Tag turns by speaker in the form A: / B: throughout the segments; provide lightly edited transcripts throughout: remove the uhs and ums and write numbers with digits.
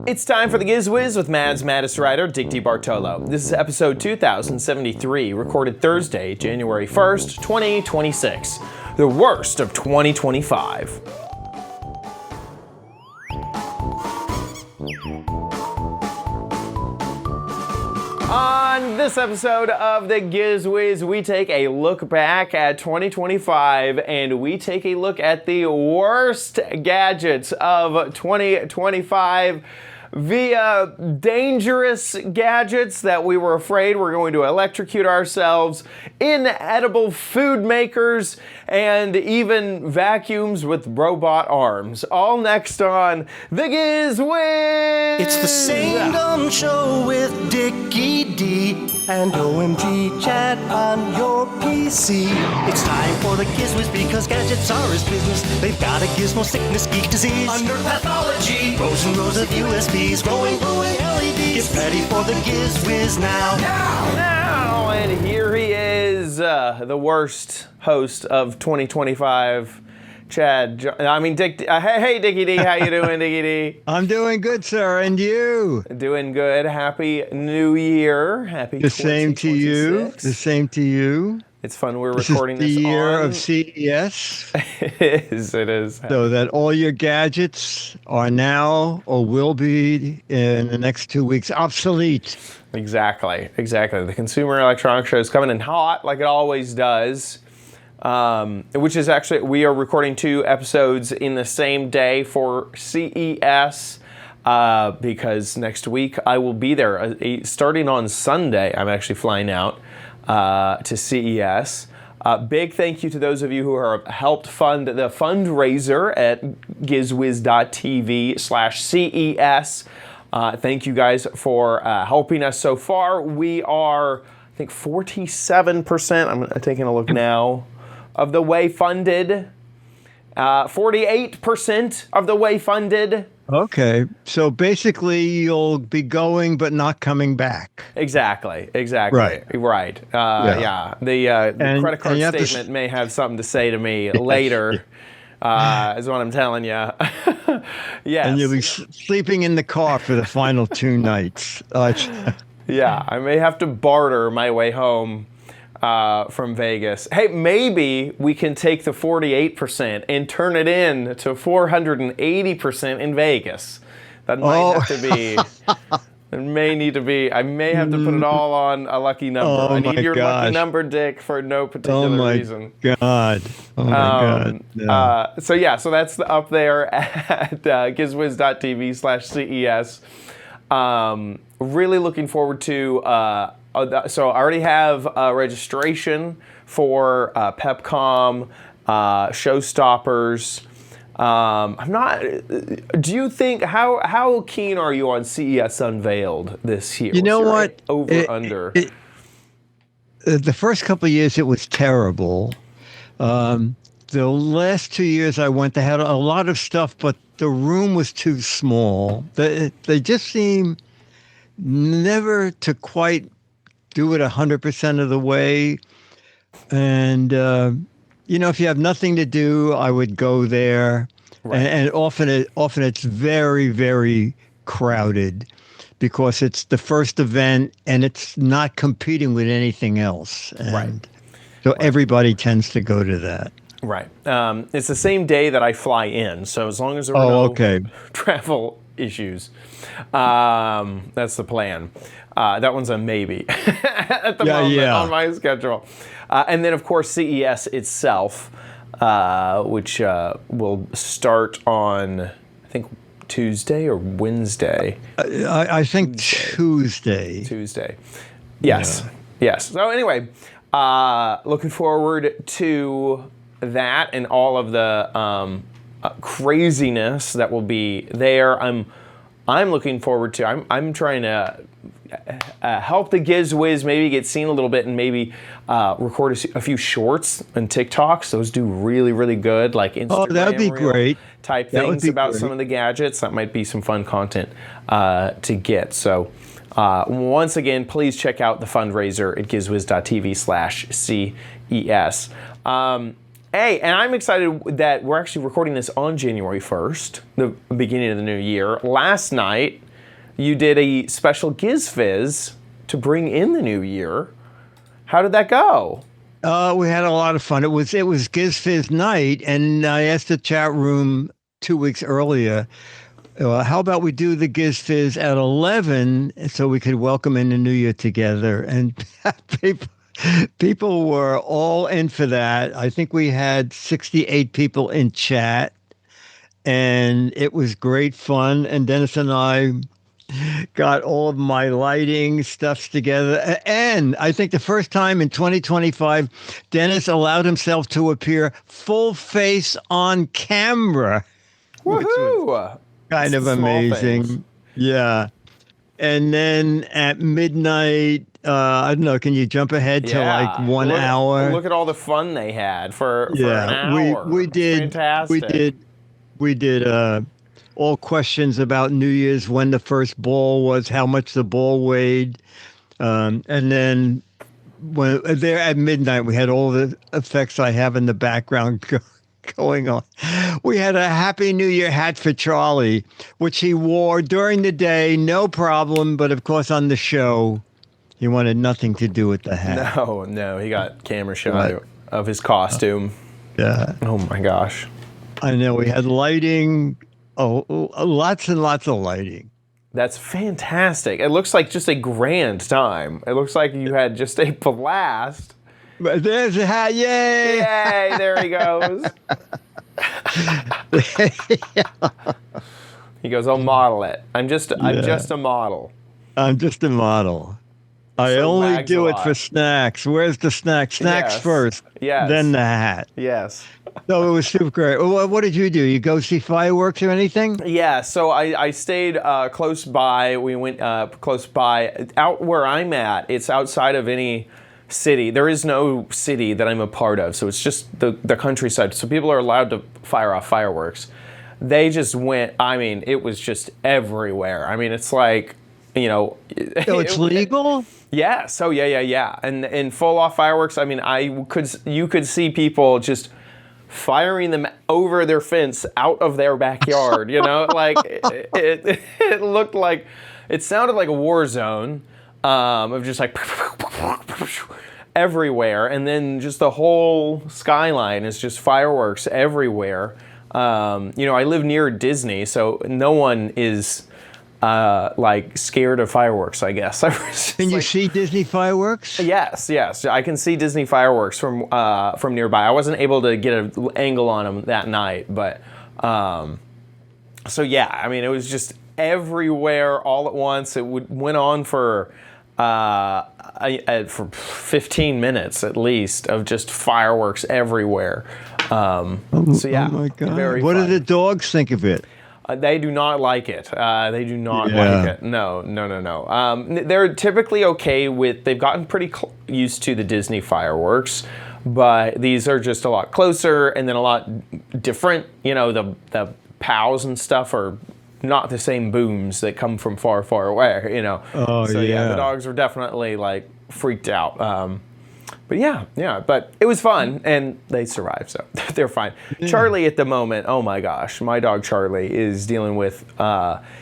A: It's time for the Giz Wiz with Mad's Maddest writer, DeBartolo. This is episode 2073, recorded Thursday, January 1st, 2026. The worst of 2025. On this episode of the Giz Wiz, we take a look back at 2025 and we take a look at the worst gadgets of 2025 via dangerous gadgets that we were afraid were going to electrocute ourselves, inedible food makers, and even vacuums with robot arms. All next on the Giz Wiz!
B: It's the same dumb show with Dickie D and OMG chat on your PC. It's time for the Giz Wiz because gadgets are his business. They've got a gizmo sickness, geek disease, under pathology, rows and rows of USBs, glowing LEDs. Get ready for the Giz Wiz now.
A: And here he is, the worst host of 2025. Hey, Dickie D, how you doing, Dickie D?
C: I'm doing good, sir, and you?
A: Doing good. Happy New Year. Happy
C: The same to you.
A: 2026.
C: The same to you.
A: It's fun we're recording
C: This is
A: this
C: the year
A: on...
C: of CES,
A: It is.
C: so that all your gadgets are now or will be in the next 2 weeks obsolete.
A: Exactly. The Consumer Electronics Show is coming in hot, like it always does. Which is actually, we are recording 2 episodes in the same day for CES. Because next week I will be there. Starting on Sunday, I'm actually flying out to CES. Big thank you to those of you who have helped fund the fundraiser at gizwiz.tv/CES. Thank you guys for helping us so far. We are, I think, 47%. I'm taking a look now of the way funded. 48% of the way funded.
C: Okay, so basically you'll be going but not coming back.
A: Exactly.
C: Right.
A: Yeah. The credit card statement may have something to say to me later, is what I'm telling you. Yes.
C: And you'll be sleeping in the car for the final 2 nights.
A: Yeah, I may have to barter my way home from Vegas. Hey, maybe we can take the 48% and turn it in to 480% in Vegas. That might have to be. It may need to be. I may have to put it all on a lucky number. I need your lucky number, Dick, for no particular reason.
C: God. Oh my God. No.
A: So that's up there at gizwiz.tv/CES. Really looking forward to. So I already have registration for PepCom, Showstoppers. I'm not. Do you think how keen are you on CES Unveiled this year?
C: You know what?
A: Under.
C: The first couple of years it was terrible. The last 2 years I went, they had a lot of stuff, but the room was too small. They just seem never to quite do it 100% of the way. And, if you have nothing to do, I would go there. Right. And often it's very, very crowded because it's the first event and it's not competing with anything else. And so everybody tends to go to that. Right.
A: It's the same day that I fly in. So as long as there are no travel issues, that's the plan. That one's a maybe at the moment on my schedule. And then, of course, CES itself, which will start on, I think, Tuesday or Wednesday.
C: I think Tuesday.
A: Yes. So anyway, looking forward to that and all of the craziness that will be there. I'm looking forward to. I'm trying to help the Giz Wiz maybe get seen a little bit and maybe record a few shorts and TikToks. Those do really, really good, like Instagram
C: that'd be great.
A: Type things about some of the gadgets. That might be some fun content to get. So once again, please check out the fundraiser at gizwiz.tv/CES. Hey, and I'm excited that we're actually recording this on January 1st, the beginning of the new year. Last night, you did a special Giz Wiz to bring in the new year. How did that go?
C: We had a lot of fun. It was Giz Wiz night, and I asked the chat room 2 weeks earlier, how about we do the Giz Wiz at 11 so we could welcome in the new year together? And people were all in for that. I think we had 68 people in chat, and it was great fun. And Dennis and I got all of my lighting stuffs together. And I think the first time in 2025, Dennis allowed himself to appear full face on camera.
A: Woohoo!
C: Kind of amazing.
A: Things.
C: Yeah. And then at midnight, I don't know, can you jump ahead to like 1 hour?
A: Look at all the fun they had for an hour.
C: We did.
A: Fantastic.
C: We did all questions about New Year's, when the first ball was, how much the ball weighed. And then when there at midnight, we had all the effects I have in the background going on. We had a Happy New Year hat for Charlie, which he wore during the day, no problem. But of course, on the show, he wanted nothing to do with the hat.
A: No, he got camera shot of his costume.
C: Yeah.
A: Oh my gosh.
C: I know, we had lighting. Oh, lots and lots of lighting.
A: That's fantastic. It looks like just a grand time. It looks like you had just a blast.
C: But there's a hat. Yay!
A: Yay, there he goes. He goes, I'll model it. I'm just a model.
C: I'm just a model. I only do it for snacks. Where's the snacks? Snacks first.
A: Yes.
C: Then the hat.
A: Yes.
C: So it was super great. What did you do? You go see fireworks or anything?
A: Yeah, so I stayed close by. We went close by. Out where I'm at, it's outside of any city. There is no city that I'm a part of, so it's just the countryside. So people are allowed to fire off fireworks. They just went, I mean, it was just everywhere. I mean, it's like, you know.
C: So it's legal?
A: Yeah, so yeah. And full off fireworks, I mean, you could see people just firing them over their fence out of their backyard, you know? Like, it looked like, it sounded like a war zone of just like everywhere. And then just the whole skyline is just fireworks everywhere. You know, I live near Disney, so no one is like scared of fireworks, I guess.
C: Can you see Disney fireworks?
A: Yes. I can see Disney fireworks from nearby. I wasn't able to get an angle on them that night, but so yeah. I mean, it was just everywhere all at once. It went on for 15 minutes at least of just fireworks everywhere. So yeah.
C: Oh my God!
A: Very
C: what
A: fun.
C: do the dogs think of it?
A: They do not like it. They do not like it. No. They're typically okay with, they've gotten pretty used to the Disney fireworks, but these are just a lot closer and then a lot different. You know, the POWs and stuff are not the same booms that come from far, far away, you know.
C: Oh,
A: so yeah, the dogs are definitely like freaked out. But yeah, but it was fun, and they survived, so they're fine. Yeah. Charlie at the moment, oh my gosh, my dog Charlie is dealing with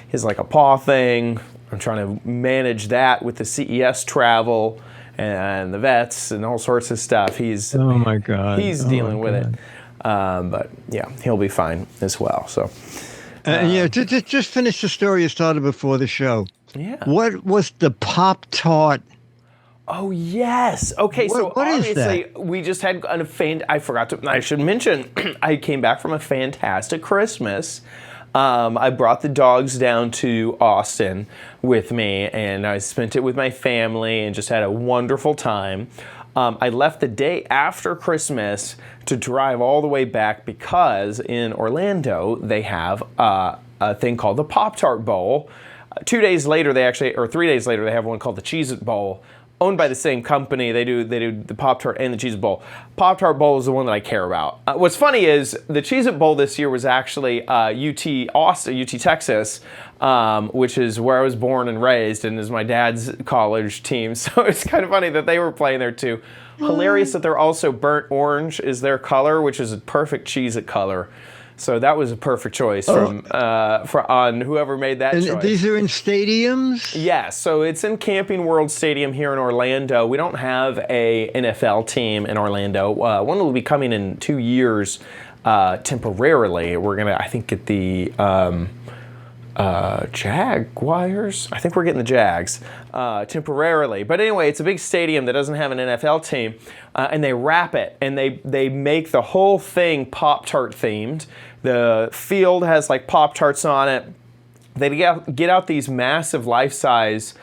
A: his like a paw thing. I'm trying to manage that with the CES travel and the vets and all sorts of stuff. He's
C: oh my God,
A: he's dealing with it. But yeah, he'll be fine as well. So
C: just finish the story you started before the show.
A: Yeah,
C: what was the Pop-Tart?
A: Oh yes. Okay. So
C: what
A: obviously
C: is that?
A: We just had I should mention. I came back from a fantastic Christmas. I brought the dogs down to Austin with me, and I spent it with my family and just had a wonderful time. I left the day after Christmas to drive all the way back because in Orlando they have a thing called the Pop-Tart Bowl. 2 days later, 3 days later, they have one called the Cheez-It Bowl. Owned by the same company. They do the Pop-Tart and the Cheez-It Bowl. Pop-Tart Bowl is the one that I care about. What's funny is the Cheez-It Bowl this year was actually UT Austin, UT Texas, which is where I was born and raised, and is my dad's college team. So it's kind of funny that they were playing there too. Hilarious that they're also burnt orange is their color, which is a perfect Cheez-It color. So that was a perfect choice on whoever made that choice.
C: And these are in stadiums?
A: Yes, so it's in Camping World Stadium here in Orlando. We don't have a NFL team in Orlando. One will be coming in 2 years temporarily. We're gonna, I think, get the Jaguars. I think we're getting the Jags temporarily. But anyway, it's a big stadium that doesn't have an NFL team, and they wrap it, and they make the whole thing Pop-Tart themed. The field has like Pop-Tarts on it. They get out these massive life-size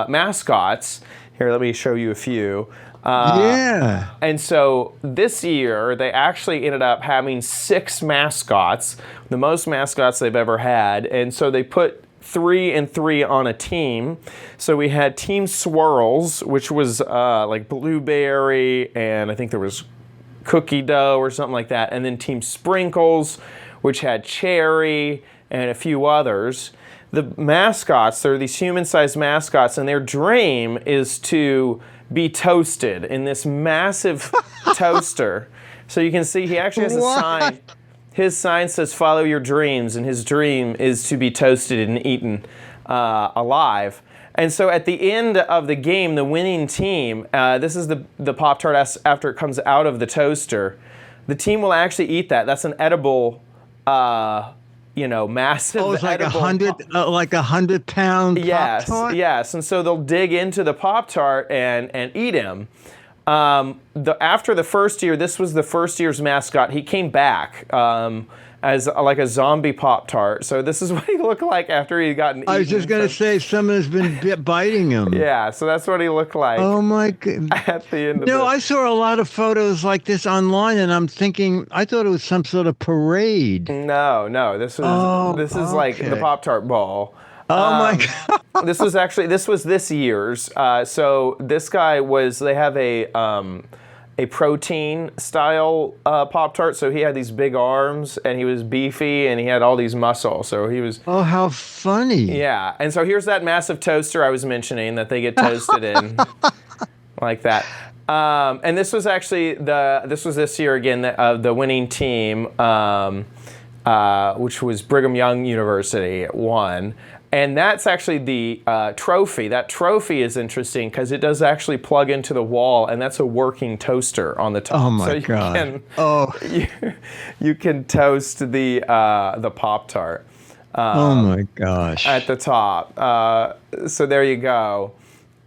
A: mascots. Here, let me show you a few.
C: Yeah.
A: And so this year, they actually ended up having 6 mascots, the most mascots they've ever had. And so they put 3 and 3 on a team. So we had Team Swirls, which was like blueberry, and I think there was cookie dough or something like that. And then Team Sprinkles, which had cherry and a few others. The mascots, they're these human-sized mascots, and their dream is to be toasted in this massive toaster. So you can see he actually has a sign. His sign says, "Follow your dreams," and his dream is to be toasted and eaten alive. And so at the end of the game, the winning team, this is the Pop-Tart after it comes out of the toaster, the team will actually eat that. That's an edible massive.
C: Oh, it's like
A: edible
C: 100-pound
A: yes,
C: Pop-Tart?
A: Yes, and so they'll dig into the Pop-Tart and eat him. After the first year, this was the first year's mascot. He came back as like a zombie Pop-Tart. So this is what he looked like after he had gotten eaten.
C: I was just going to say, someone has been biting him.
A: Yeah, so that's what he looked like.
C: Oh my God.
A: At the end of
C: No, I saw a lot of photos like this online, and I'm thinking, I thought it was some sort of parade.
A: No, this is like the Pop-Tart ball.
C: Oh my God.
A: This was this year's. So this guy they have a protein style Pop-Tart. So he had these big arms, and he was beefy, and he had all these muscles. So he was.
C: Oh, how funny.
A: Yeah. And so here's that massive toaster I was mentioning that they get toasted in like that. And this was actually this year again, the winning team, which was Brigham Young University won. And that's actually the trophy. That trophy is interesting because it does actually plug into the wall, and that's a working toaster on the top.
C: Oh my God!
A: You can toast the Pop-Tart.
C: Oh my gosh!
A: At the top. So there you go.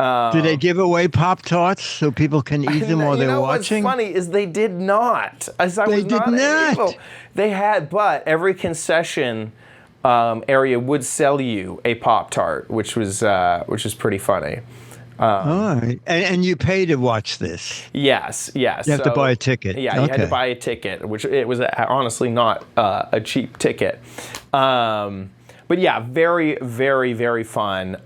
C: Do they give away Pop-Tarts so people can eat them while they're watching?
A: What's funny is they did not.
C: They did not.
A: They had, but every concession area would sell you a Pop-Tart, which was pretty funny.
C: All right, and you pay to watch this?
A: Yes.
C: You have to buy a ticket.
A: Yeah, you had to buy a ticket, which it was honestly not a cheap ticket. But yeah, very, very, very fun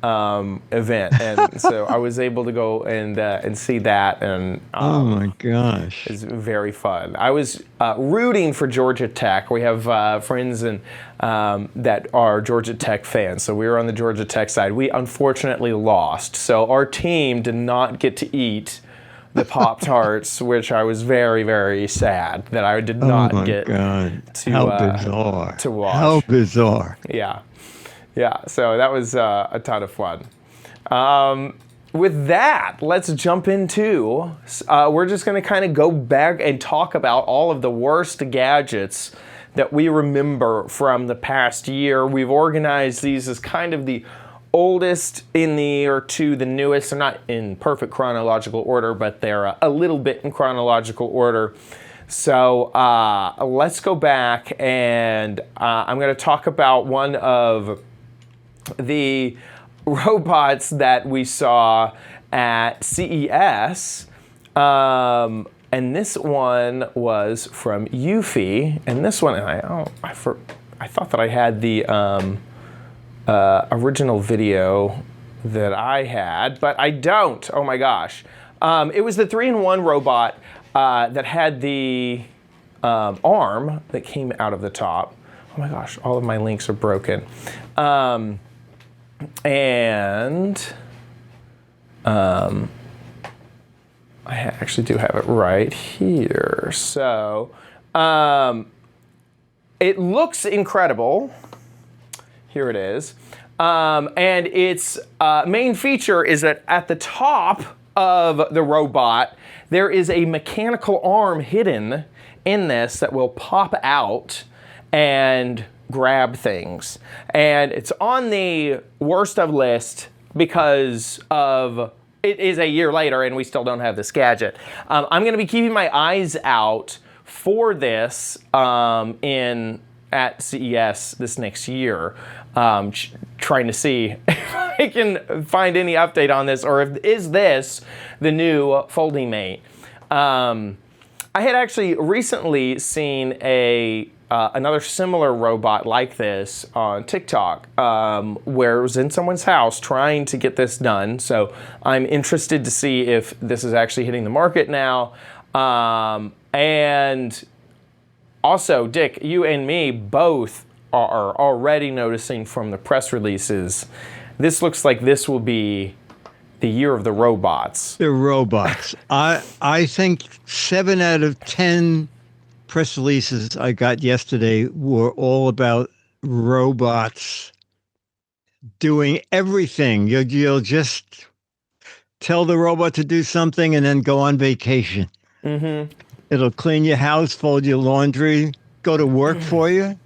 A: event, and so I was able to go and see that, and
C: oh my gosh,
A: it's very fun. I was rooting for Georgia Tech. We have friends that are Georgia Tech fans, so we were on the Georgia Tech side. We unfortunately lost, so our team did not get to eat the Pop-Tarts, which I was very, very sad that I did not get
C: to
A: to watch.
C: How bizarre.
A: Yeah, so that was a ton of fun. With that, let's jump into, we're just going to kind of go back and talk about all of the worst gadgets that we remember from the past year. We've organized these as kind of the oldest to the newest. They're not in perfect chronological order, but they're a little bit in chronological order. So let's go back, and I'm going to talk about one of the robots that we saw at CES. And this one was from Eufy, and this one, I thought that I had the original video that I had, but I don't. Oh my gosh. It was the 3-in-1 robot that had the arm that came out of the top. Oh my gosh, all of my links are broken. I actually do have it right here. So it looks incredible. Here it is. And its main feature is that at the top of the robot, there is a mechanical arm hidden in this that will pop out and grab things. And it's on the worst of list because of it is a year later and we still don't have this gadget. I'm going to be keeping my eyes out for this at CES this next year, trying to see if I can find any update on this, or is this the new folding mate. I had actually recently seen another similar robot like this on TikTok, where it was in someone's house trying to get this done. So I'm interested to see if this is actually hitting the market now. And also, Dick, you and me both are already noticing from the press releases, this looks like this will be the year of the robots.
C: The robots. I think 7 out of 10 press releases I got yesterday were all about robots doing everything. You'll just tell the robot to do something and then go on vacation. Mm-hmm. It'll clean your house, fold your laundry, go to work for you.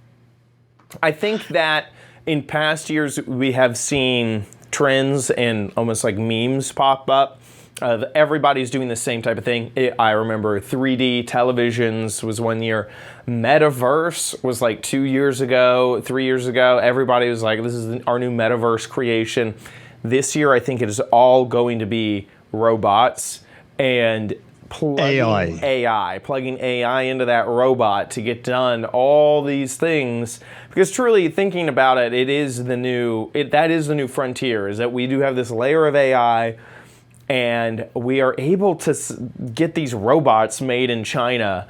A: I think that in past years we have seen trends and almost like memes pop up of everybody's doing the same type of thing. I remember 3D televisions was one year. Metaverse was like 2 years ago, 3 years ago. Everybody was like, this is our new metaverse creation. This year I think it is all going to be robots and plugging AI into that robot to get done all these things. Because truly thinking about it, that is the new frontier, is that we do have this layer of AI and we are able to get these robots made in China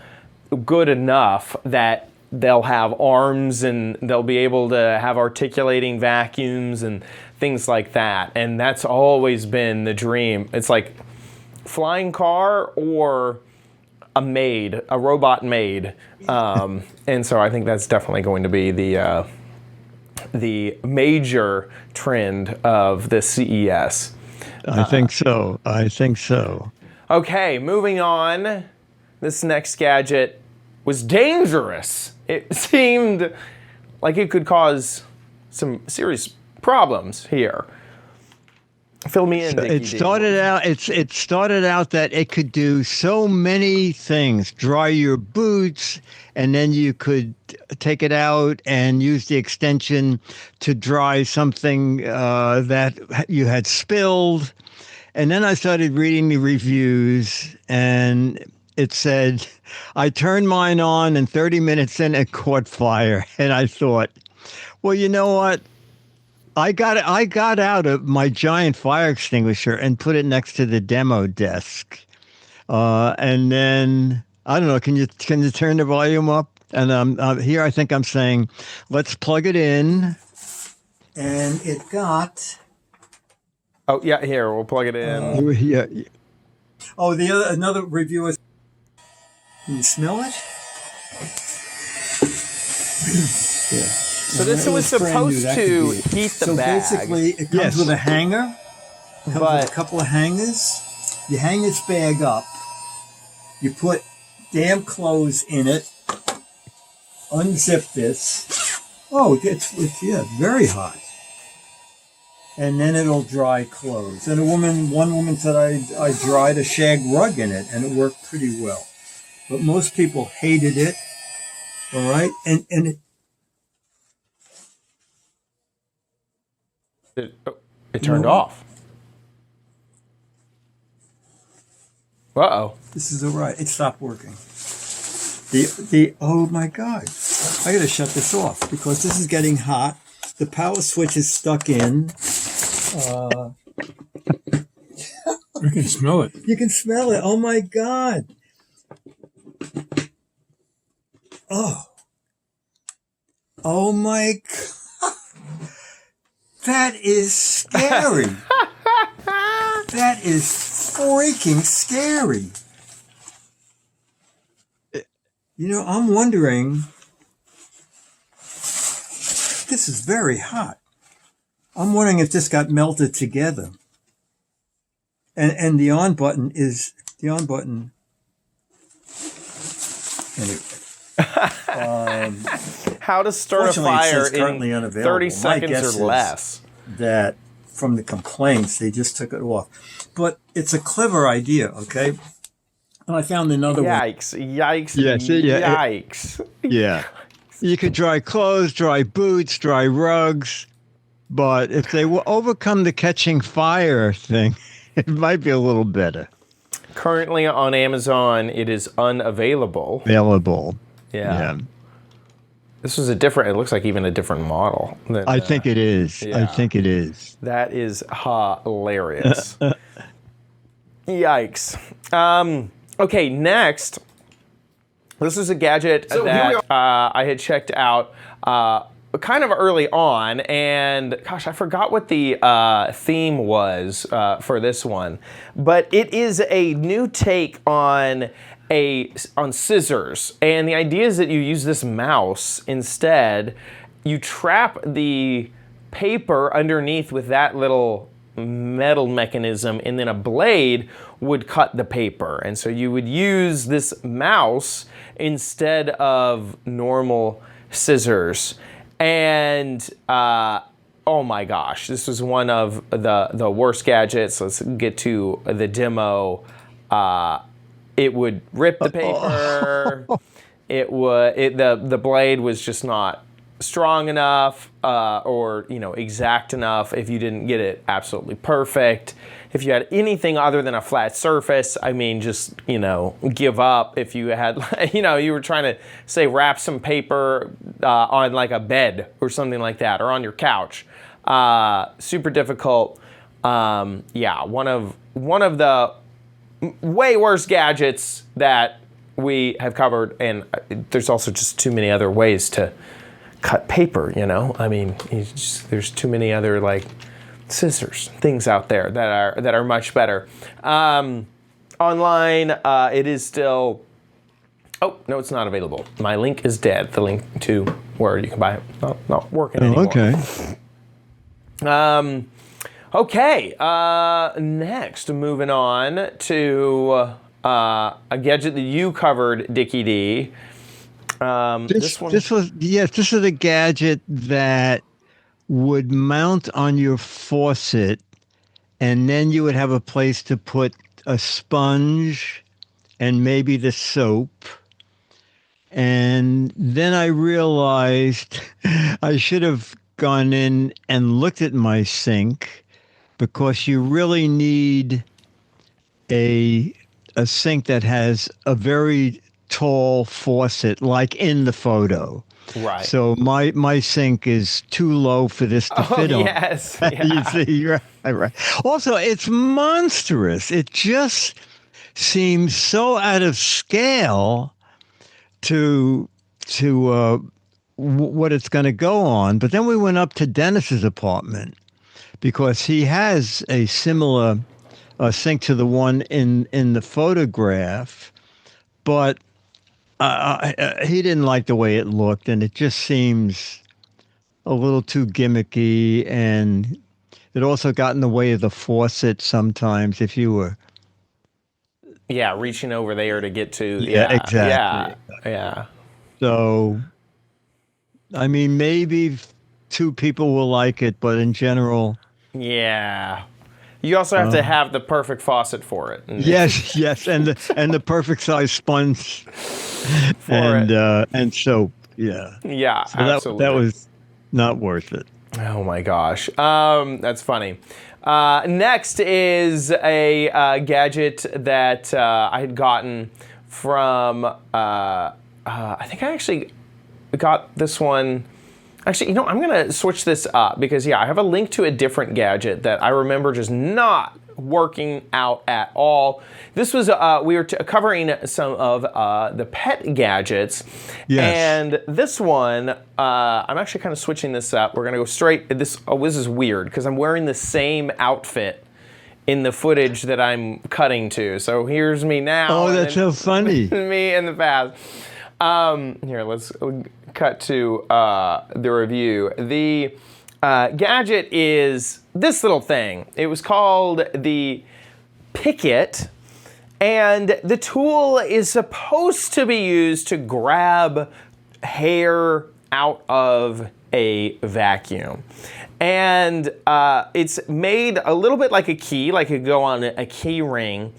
A: good enough that they'll have arms and they'll be able to have articulating vacuums and things like that. And that's always been the dream. It's like flying car or a robot maid. And so I think that's definitely going to be the major trend of the CES.
C: I think so.
A: Okay, moving on. This next gadget was dangerous. It seemed like it could cause some serious problems here. Fill me in, Dickie.
C: It started out that it could do so many things. Dry your boots, and then you could take it out and use the extension to dry something that you had spilled. And then I started reading the reviews, and it said, I turned mine on, and 30 minutes in, it caught fire. And I thought, well, you know what? I got out of my giant fire extinguisher and put it next to the demo desk. And then, I don't know, can you turn the volume up? And here I think I'm saying, let's plug it in. And it got...
A: Oh, yeah, here, we'll plug it in.
C: Yeah. Oh, another review is... Can you smell it? Yeah.
A: So this was supposed to heat the bag.
C: So basically, it comes with a hanger. It comes with a couple of hangers. You hang this bag up. You put damp clothes in it. Unzip this. Oh, it's very hot. And then it'll dry clothes. And one woman said I dried a shag rug in it, and it worked pretty well. But most people hated it. All right, and
A: it turned off. Uh-oh.
C: This is all right. It stopped working. Oh my God. I got to shut this off because this is getting hot. The power switch is stuck in.
D: You can smell it.
C: You can smell it. Oh my God. Oh my God. That is scary. That is freaking scary. You know, I'm wondering
E: this is very hot. I'm wondering if this got melted together. And the on button is the on button. Anyway.
A: How to start a fire
E: currently
A: in
E: unavailable.
A: 30
E: My
A: seconds
E: guess
A: or less.
E: That from the complaints, they just took it off. But it's a clever idea, okay? And I found another one.
A: Yikes.
C: Yes,
A: Yikes.
C: Yeah. You could dry clothes, dry boots, dry rugs. But if they will overcome the catching fire thing, it might be a little better.
A: Currently on Amazon, it is unavailable.
C: Available.
A: Yeah. This was it looks like even a different model.
C: I think it is.
A: Yeah.
C: I think it is.
A: That is hilarious. Yikes. Okay, next. This is a gadget that I had checked out kind of early on, and gosh, I forgot what the theme was for this one, but it is a new take on scissors, and the idea is that you use this mouse instead. You trap the paper underneath with that little metal mechanism, and then a blade would cut the paper, and so you would use this mouse instead of normal scissors. And oh my gosh, this was one of the worst gadgets. Let's get to the demo. It would rip the paper. The blade was just not strong enough or exact enough if you didn't get it absolutely perfect. If you had anything other than a flat surface, I mean, just, give up. If you had, you were trying to, say, wrap some paper on like a bed or something like that, or on your couch. Super difficult. Yeah, one of the way worse gadgets that we have covered, and there's also just too many other ways to cut paper, I mean, there's too many other scissors things out there that are much better. Online, it is still. Oh no, it's not available. My link is dead. The link to where you can buy it not working anymore.
C: Okay.
A: Okay. Next, moving on to a gadget that you covered, Dickie D. This is a gadget that would mount on your faucet, and then you would have a place to put a sponge and maybe the soap. And then I realized I should have gone in and looked at my sink, because you really need a sink that has a very tall faucet, like in the photo. Right.
C: So my sink is too low for this to fit on.
A: Yes. Yeah.
C: You see, right. Also, it's monstrous. It just seems so out of scale to what it's going to go on. But then we went up to Dennis's apartment, because he has a similar sink to the one in the photograph, but he didn't like the way it looked, and it just seems a little too gimmicky, and it also got in the way of the faucet sometimes if you were...
A: Yeah, reaching over there to get to...
C: Yeah, exactly.
A: Yeah.
C: So, I mean, maybe two people will like it, but in general...
A: Yeah. You also have to have the perfect faucet for it.
C: Yes, and the perfect size sponge and soap. Yeah.
A: Yeah,
C: so
A: absolutely.
C: That was not worth it.
A: Oh my gosh. That's funny. Next is a gadget that I had gotten from, I think I actually got this one. Actually, I'm going to switch this up because, I have a link to a different gadget that I remember just not working out at all. This was, we were covering some of the pet gadgets.
C: Yes.
A: And this one, I'm actually kind of switching this up. We're going to go straight. This is weird because I'm wearing the same outfit in the footage that I'm cutting to. So here's me now.
C: Oh, that's so funny.
A: Me in the past. Here, let's cut to the review. The gadget is this little thing. It was called the Picket, and the tool is supposed to be used to grab hair out of a vacuum. And it's made a little bit like a key, like it could go on a key ring.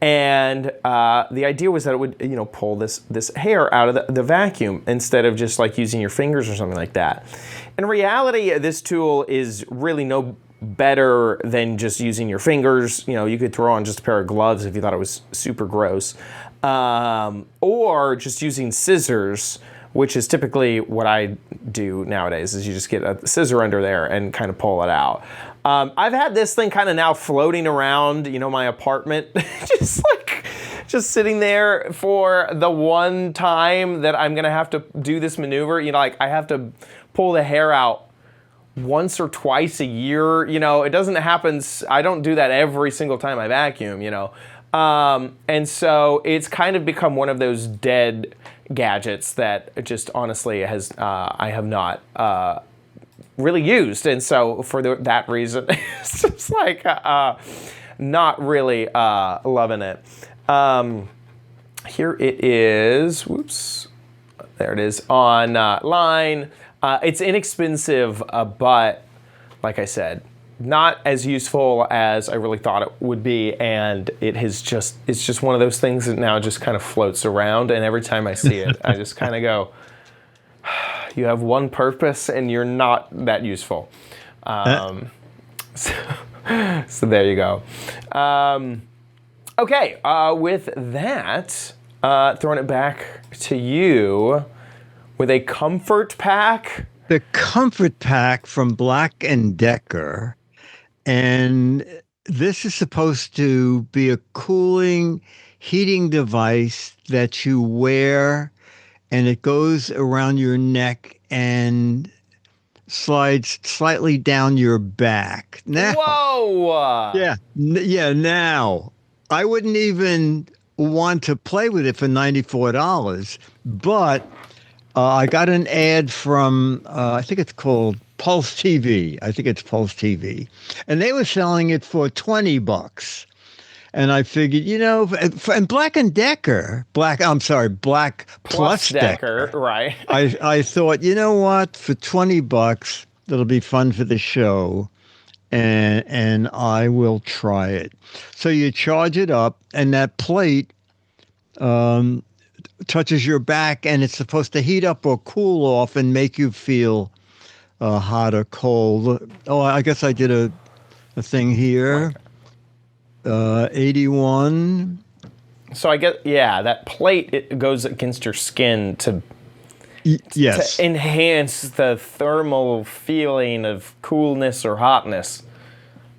A: And the idea was that it would, pull this hair out of the vacuum instead of just like using your fingers or something like that. In reality, this tool is really no better than just using your fingers. You could throw on just a pair of gloves if you thought it was super gross. Or just using scissors, which is typically what I do nowadays, is you just get a scissor under there and kind of pull it out. I've had this thing kind of now floating around, my apartment, just sitting there for the one time that I'm gonna have to do this maneuver. I have to pull the hair out once or twice a year. It doesn't happen. I don't do that every single time I vacuum. And so it's kind of become one of those dead gadgets that just honestly I have not really used, and so for that reason, it's just like not really loving it. Here it is. Whoops, there it is online. It's inexpensive, but like I said, not as useful as I really thought it would be, and it's just one of those things that now just kind of floats around, and every time I see it, I just kind of go, you have one purpose and you're not that useful. So there you go. Okay, with that, throwing it back to you with a comfort pack.
C: The comfort pack from Black & Decker. And this is supposed to be a cooling, heating device that you wear, and it goes around your neck and slides slightly down your back. Now,
A: whoa!
C: Yeah, now, I wouldn't even want to play with it for $94, but I got an ad from, I think it's called Pulse TV. I think it's Pulse TV. And they were selling it for $20. And I figured, and Black Plus Decker,
A: right?
C: I thought, you know what, for $20, that'll be fun for the show, and I will try it. So you charge it up, and that plate touches your back, and it's supposed to heat up or cool off and make you feel hot or cold. Oh, I guess I did a thing here. 81.
A: So I get, that plate, it goes against your skin to enhance the thermal feeling of coolness or hotness.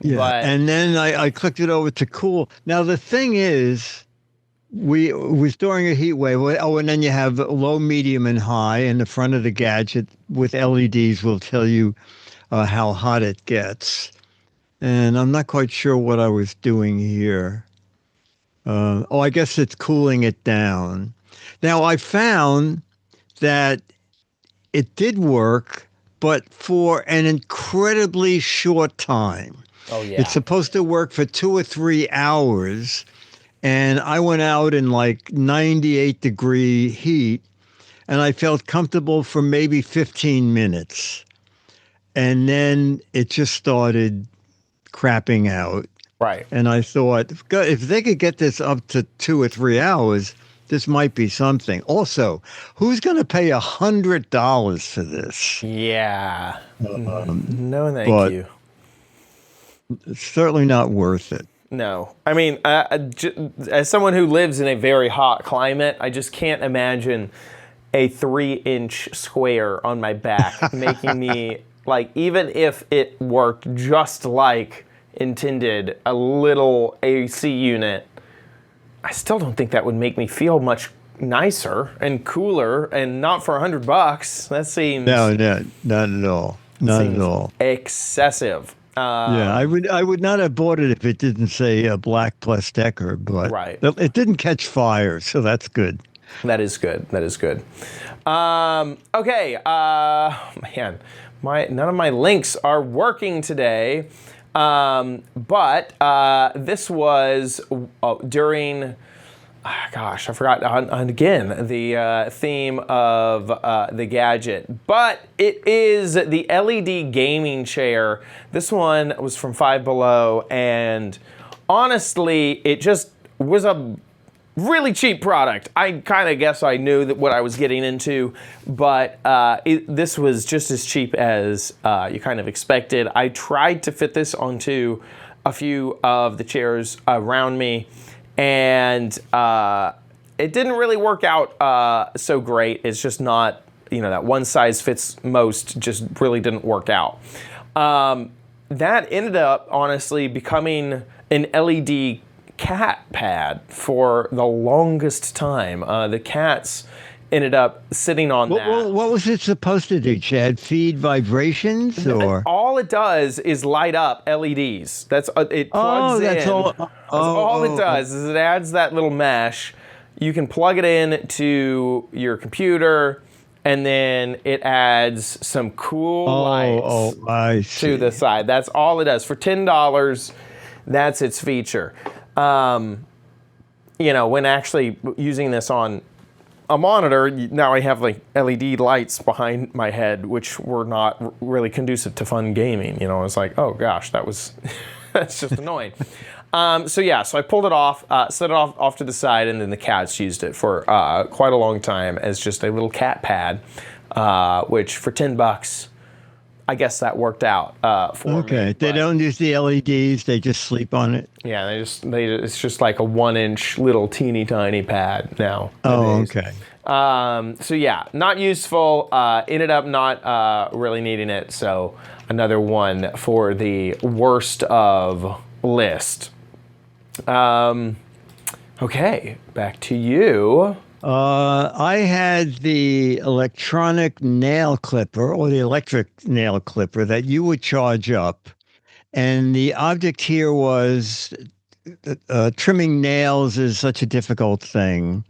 C: Yeah, and then I clicked it over to cool. Now the thing is, we was during a heat wave. Oh, and then you have low, medium, and high, and the front of the gadget with LEDs will tell you how hot it gets. And I'm not quite sure what I was doing here. I guess it's cooling it down. Now, I found that it did work, but for an incredibly short time.
A: Oh, yeah.
C: It's supposed to work for 2 or 3 hours. And I went out in like 98-degree heat, and I felt comfortable for maybe 15 minutes. And then it just started crapping out.
A: Right.
C: And I thought, if they could get this up to 2 or 3 hours, this might be something. Also, who's going to pay $100 for this?
A: Yeah. No, thank you.
C: It's certainly not worth it.
A: No. I mean, as someone who lives in a very hot climate, I just can't imagine a 3-inch square on my back making me, like, even if it worked just like intended, a little AC unit, I still don't think that would make me feel much nicer and cooler, and not for $100. That seems...
C: No, not at all. Not at all.
A: Excessive.
C: Yeah, I would not have bought it if it didn't say Black Plus Decker, but
A: right.
C: It didn't catch fire, so that's good.
A: That is good. That is good. Okay. Man, none of my links are working today. But this was during. Gosh, I forgot. Again, the theme of the gadget, but it is the LED gaming chair. This one was from Five Below, and honestly, it just was a really cheap product. I kind of guess I knew what I was getting into, but this was just as cheap as you kind of expected. I tried to fit this onto a few of the chairs around me, and it didn't really work out so great. It's just not, that one size fits most just really didn't work out. That ended up, honestly, becoming an LED cat pad for the longest time. The cats ended up sitting on that.
C: What was it supposed to do, Chad? Feed vibrations, or?
A: All it does is light up LEDs. It plugs in.
C: That's all.
A: That's all it does is it adds that little mesh. You can plug it in to your computer, and then it adds some cool lights to the side. That's all it does. For $10, that's its feature. When actually using this on a monitor, now I have like LED lights behind my head, which were not really conducive to fun gaming. It's like, oh gosh, that's just annoying. So I pulled it off, set it off to the side, and then the cats used it for quite a long time as just a little cat pad, which for $10, I guess that worked out for me.
C: Okay, they don't use the LEDs; they just sleep on it.
A: Yeah, it's just like a 1-inch little teeny tiny pad now.
C: Oh, okay.
A: Not useful. Ended up not really needing it. So another one for the worst of list. Okay, back to you.
C: I had the electronic nail clipper, or the electric nail clipper that you would charge up. And the object here was trimming nails is such a difficult thing.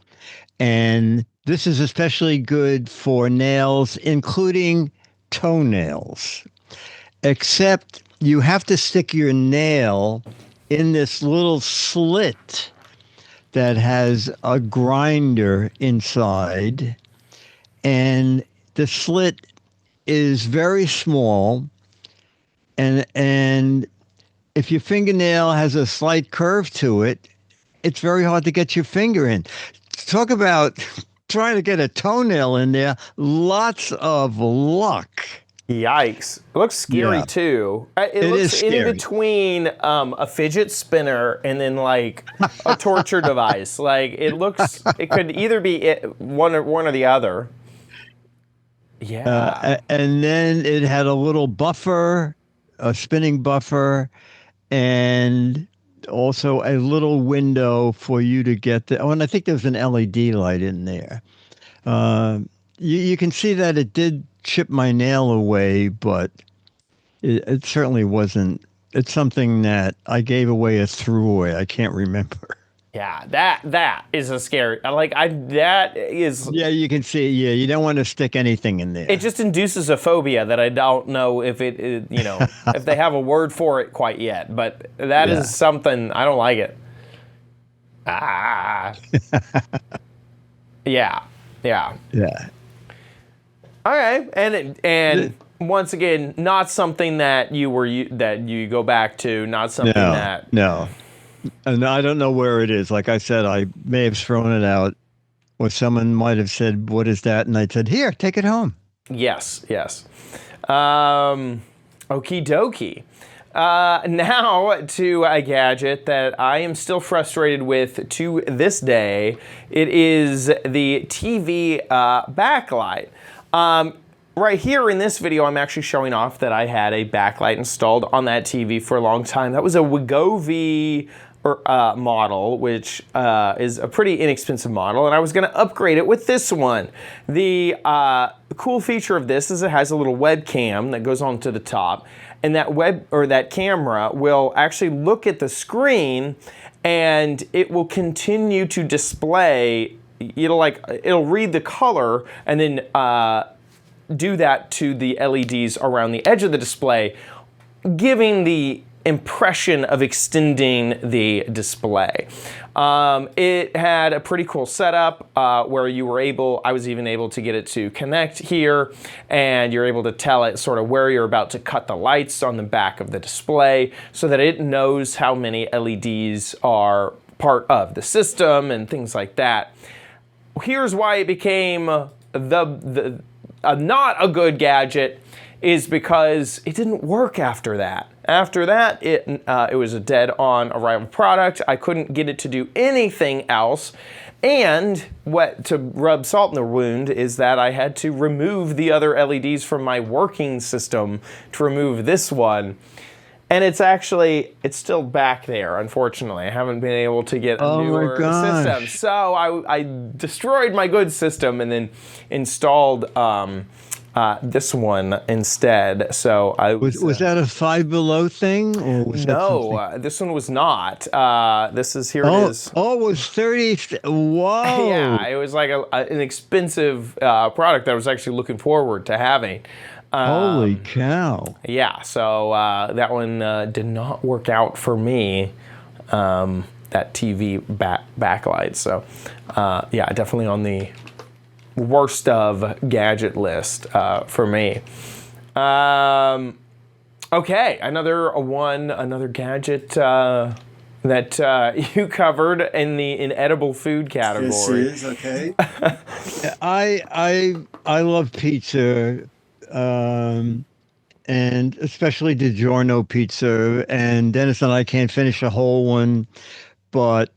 C: And this is especially good for nails, including toenails. Except you have to stick your nail in this little slit that has a grinder inside, and the slit is very small, and if your fingernail has a slight curve to it, it's very hard to get your finger in. Talk about trying to get a toenail in there, lots of luck.
A: Yikes. It looks scary too. It looks in between a fidget spinner and then like a torture device. Like it could either be one or the other. Yeah.
C: And then it had a little buffer, a spinning buffer, and also a little window for you to get and I think there's an LED light in there. You can see that it did chip my nail away, but it certainly wasn't. It's something that I gave away or threw away. I can't remember.
A: Yeah, that is a scary. That is.
C: Yeah, you can see. Yeah, you don't want to stick anything in there.
A: It just induces a phobia that I don't know if if they have a word for it quite yet. But that is something I don't like it. Yeah. Okay, and once again, not something that you go back to, not something that.
C: No, and I don't know where it is. Like I said, I may have thrown it out, or someone might have said, "What is that?" And I said, "Here, take it home."
A: Yes. Okie dokie. Now to a gadget that I am still frustrated with to this day. It is the TV backlight. Right here in this video, I'm actually showing off that I had a backlight installed on that TV for a long time. That was a Wegovy model, which is a pretty inexpensive model, and I was going to upgrade it with this one. The cool feature of this is it has a little webcam that goes onto the top, and that camera will actually look at the screen, and it will continue to display it'll read the color and then do that to the LEDs around the edge of the display, giving the impression of extending the display. It had a pretty cool setup where I was even able to get it to connect here, and you're able to tell it sort of where you're about to cut the lights on the back of the display so that it knows how many LEDs are part of the system and things like that. Here's why it became not a good gadget, is because it didn't work after that. After that, it was a dead-on arrival product. I couldn't get it to do anything else. And to rub salt in the wound is that I had to remove the other LEDs from my working system to remove this one. And it's still back there, unfortunately. I haven't been able to get a newer system. So I destroyed my good system and then installed this one instead. So I
C: was that a Five Below thing, or was
A: this one was not. This is here. It is.
C: Oh, it was 30. Whoa!
A: Yeah, it was like an expensive product that I was actually looking forward to having.
C: Holy cow!
A: Yeah, so that one did not work out for me. That TV backlight. So yeah, definitely on the worst of gadget list for me. Okay, another gadget that you covered in the inedible food category.
E: This is okay.
C: I love pizza, and especially DiGiorno pizza. And Dennis and I can't finish a whole one, but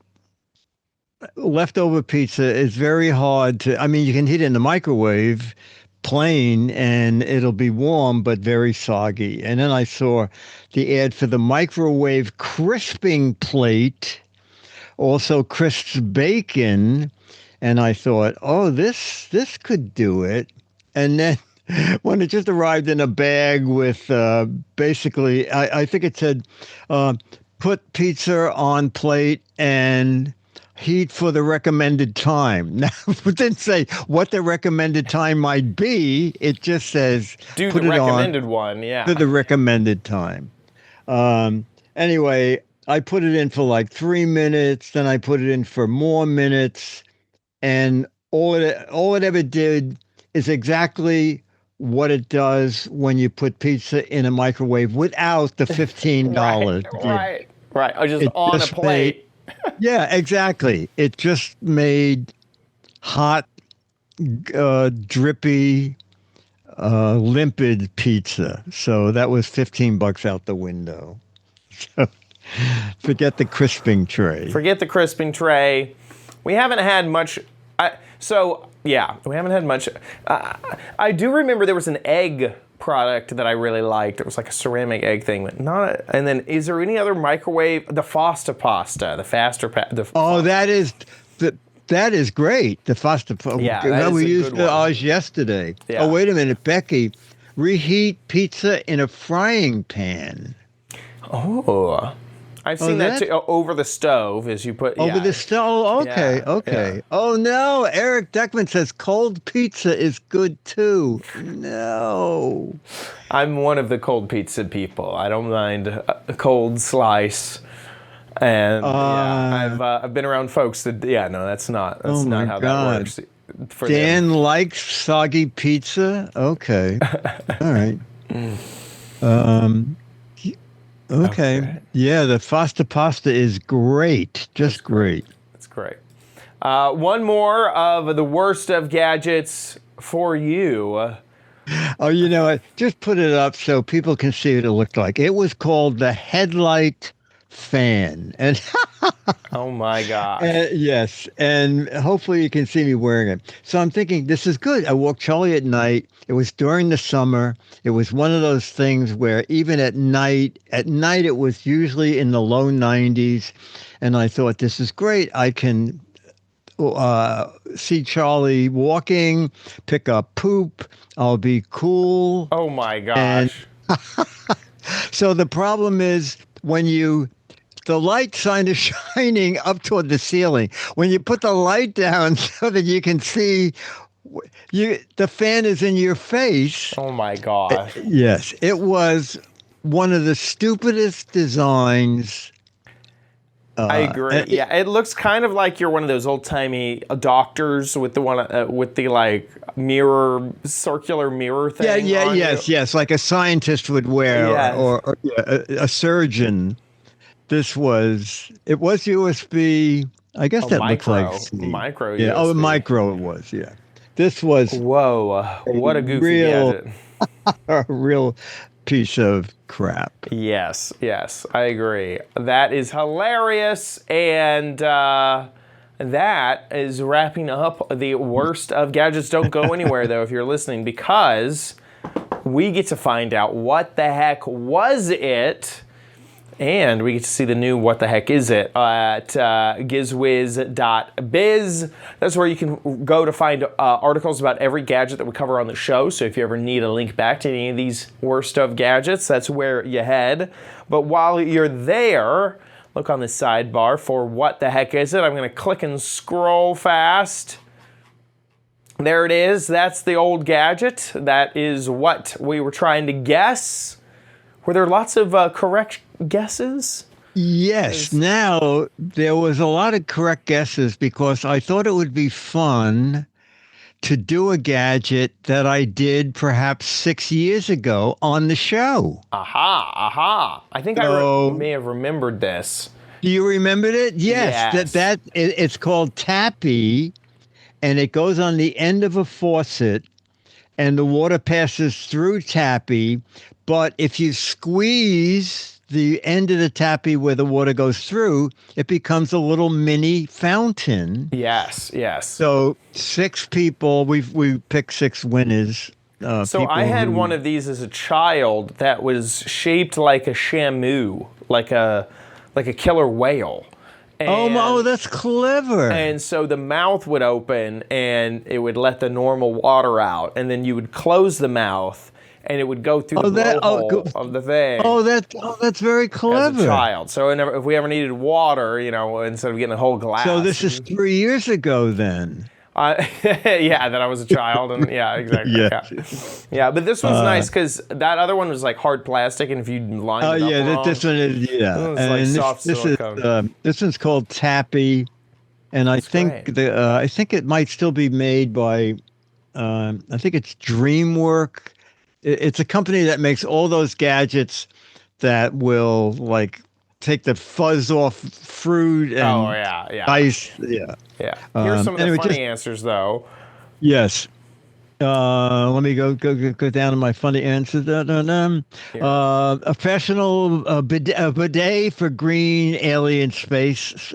C: leftover pizza is very hard to. I mean, you can heat it in the microwave, plain, and it'll be warm but very soggy. And then I saw the ad for the microwave crisping plate, also crisps bacon, and I thought, oh, this could do it. And then when it just arrived in a bag with basically, I think it said, put pizza on plate and heat for the recommended time. Now, it didn't say what the recommended time might be. It just says
A: do
C: put
A: the
C: it
A: recommended
C: on
A: one, yeah.
C: for the recommended time. Anyway, I put it in for like 3 minutes. Then I put it in for more minutes, and all it ever did is exactly what it does when you put pizza in a microwave without the $15.
A: Right. Oh, just on a plate.
C: Yeah, exactly. It just made hot, drippy, limpid pizza. So that was $15 out the window. So forget the crisping tray. We haven't had much. We haven't had much. I do remember there was an egg product that I really liked. It was like a ceramic egg thing, but and then is there any other microwave? The Fasta pasta, the faster that is great. The Fasta pasta.
A: Yeah,
C: we used ours yesterday.
A: Yeah.
C: Oh, wait a minute, Becky. Reheat pizza in a frying pan.
A: Oh. I've seen that too, over the stove as you put...
C: Over the stove? Okay,
A: Yeah,
C: okay.
A: yeah.
C: Oh, no. Eric Deckman says cold pizza is good, too. No.
A: I'm one of the cold pizza people. I don't mind a cold slice. And I've been around folks that... Yeah, no, that's not how that works. For
C: Dan
A: them.
C: likes soggy pizza? Okay. All right. Okay. Yeah, the Fasta pasta is great. Just great.
A: That's great. One more of the worst of gadgets for you.
C: Oh, you know what? Just put it up so people can see what it looked like. It was called the headlight fan. And
A: oh my gosh.
C: Yes. And hopefully you can see me wearing it. So I'm thinking, this is good. I walked Charlie at night. It was during the summer. It was one of those things where even at night it was usually in the low 90s. And I thought, this is great. I can see Charlie walking, pick up poop. I'll be cool.
A: Oh my gosh.
C: So the problem is when you the light sign is shining up toward the ceiling. When you put the light down so that you can see, the fan is in your face.
A: Oh my gosh.
C: Yes, it was one of the stupidest designs.
A: I agree. Yeah, it looks kind of like you're one of those old-timey doctors with the one with the like circular mirror thing.
C: Yes, like a scientist would wear,
A: Yes.
C: or a surgeon. It was USB. I guess that looks like
A: micro.
C: Yeah,
A: USB.
C: micro it was. Yeah, this was
A: Whoa! What a goofy
C: real-
A: gadget.
C: a real piece of crap.
A: Yes, I agree. That is hilarious, and that is wrapping up the worst of gadgets. Don't go anywhere though if you're listening, because we get to find out what the heck was it. And we get to see the new What the Heck Is It at gizwiz.biz. That's where you can go to find articles about every gadget that we cover on the show. So if you ever need a link back to any of these worst of gadgets, that's where you head. But while you're there, look on the sidebar for What the Heck Is It. I'm going to click and scroll fast. There it is. That's the old gadget. That is what we were trying to guess. Were there lots of correct guesses?
C: Yes. Now, there was a lot of correct guesses because I thought it would be fun to do a gadget that I did perhaps 6 years ago on the show.
A: Aha. I think I may have remembered this.
C: Do you remember it? Yes.
A: Yes.
C: It's called Tappy, and it goes on the end of a faucet, and the water passes through Tappy. But if you squeeze the end of the tappy where the water goes through, it becomes a little mini fountain.
A: Yes.
C: So 6 people, we picked 6 winners.
A: So I had one of these as a child that was shaped like a shamu, like a killer whale.
C: Oh, that's clever.
A: And so the mouth would open and it would let the normal water out, and then you would close the mouth. And it would go through the blowhole of the thing.
C: That's very clever.
A: As a child. So if we ever needed water, instead of getting a whole glass.
C: So this is 3 years ago then.
A: Yeah, that I was a child. And yeah, exactly. Yeah, but this one's nice because that other one was like hard plastic, and if you line it up wrong,
C: this one is,
A: like soft silicone.
C: This one's called Tappy, and I think it might still be made by, I think it's DreamWorks. It's a company that makes all those gadgets that will like take the fuzz off fruit and ice. Yeah.
A: Here's some of the funny answers, though.
C: Yes. Let me go down to my funny answers. A professional bidet for green alien space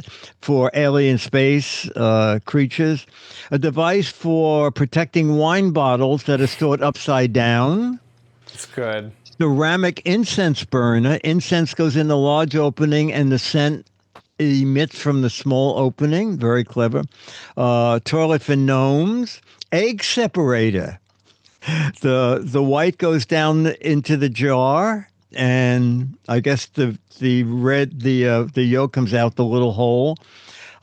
C: creatures. A device for protecting wine bottles that are stored upside down.
A: It's good.
C: Ceramic incense burner. Incense goes in the large opening and the scent emits from the small opening. Very clever. Toilet for gnomes. Egg separator. The white goes down into the jar, and I guess the yolk comes out the little hole.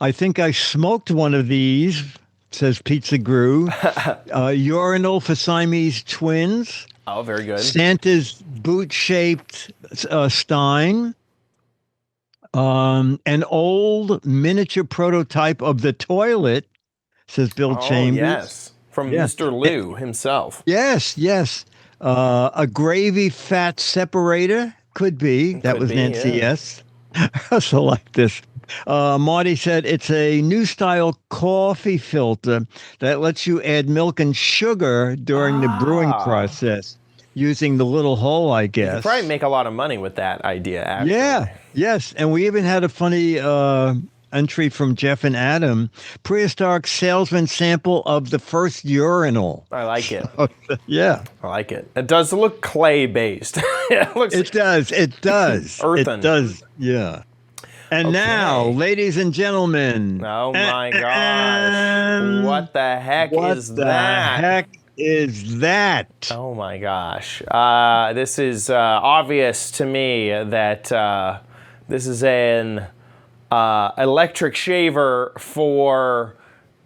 C: I think I smoked one of these, says Pizza Grew. Urinal for Siamese twins.
A: Oh, very good.
C: Santa's boot-shaped stein. An old miniature prototype of the toilet, says Bill Chambers.
A: Yes. From Mr. Lou himself.
C: Yes. A gravy fat separator. Could be. That was Nancy S. I also like this. Marty said it's a new style coffee filter that lets you add milk and sugar during the brewing process using the little hole, I guess.
A: You could probably make a lot of money with that idea, actually.
C: Yeah. Yes. And we even had a funny entry from Jeff and Adam. Prehistoric salesman sample of the first urinal.
A: I like it.
C: Yeah.
A: I like it. It does look clay-based.
C: It does.
A: Earthen.
C: It does. Yeah. And now, ladies and gentlemen.
A: Oh my gosh. What the heck is that?
C: What the heck is that?
A: Oh my gosh. This is obvious to me that This is an electric shaver for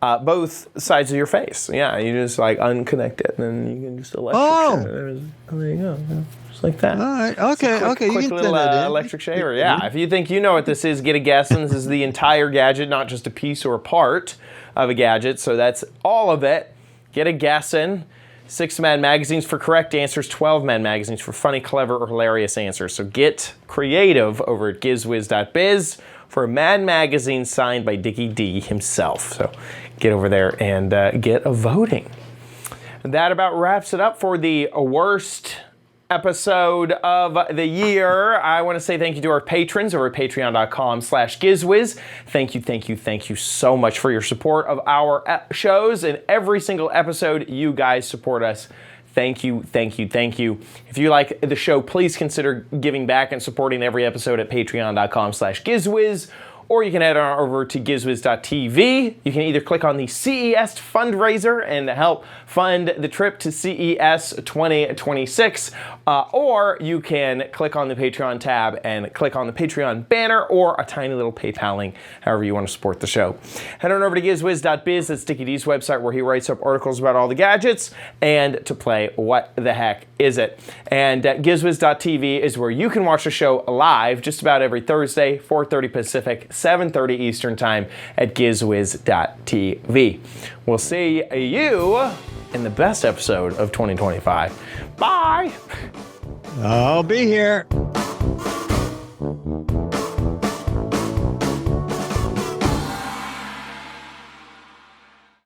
A: both sides of your face. Yeah, you just like unconnect it, and then you can just electric shave. There you go. Yeah, just like that.
C: All right. Okay.
A: Quick
C: You can
A: little
C: send that in.
A: electric shaver. Yeah. If you think you know what this is, get a guess. And this is the entire gadget, not just a piece or a part of a gadget. So that's all of it. Get a guess in. 6 Mad Magazines for correct answers, 12 Mad Magazines for funny, clever, or hilarious answers. So get creative over at gizwiz.biz for a Mad Magazine signed by Dickie D himself. So get over there and get a voting. That about wraps it up for the worst episode of the year. I want to say thank you to our patrons over at patreon.com/GizWiz. Thank you so much for your support of our shows, and every single episode you guys support us. Thank you. If you like the show, please consider giving back and supporting every episode at patreon.com/GizWiz. Or you can head on over to gizwiz.tv. You can either click on the CES fundraiser and help fund the trip to CES 2026, or you can click on the Patreon tab and click on the Patreon banner or a tiny little PayPal link, however you want to support the show. Head on over to gizwiz.biz. That's Dickie D's website, where he writes up articles about all the gadgets and to play What the Heck Is It? And gizwiz.tv is where you can watch the show live just about every Thursday, 4:30 Pacific, 7:30 Eastern Time at gizwiz.tv. We'll see you in the best episode of 2025. Bye!
C: I'll be here.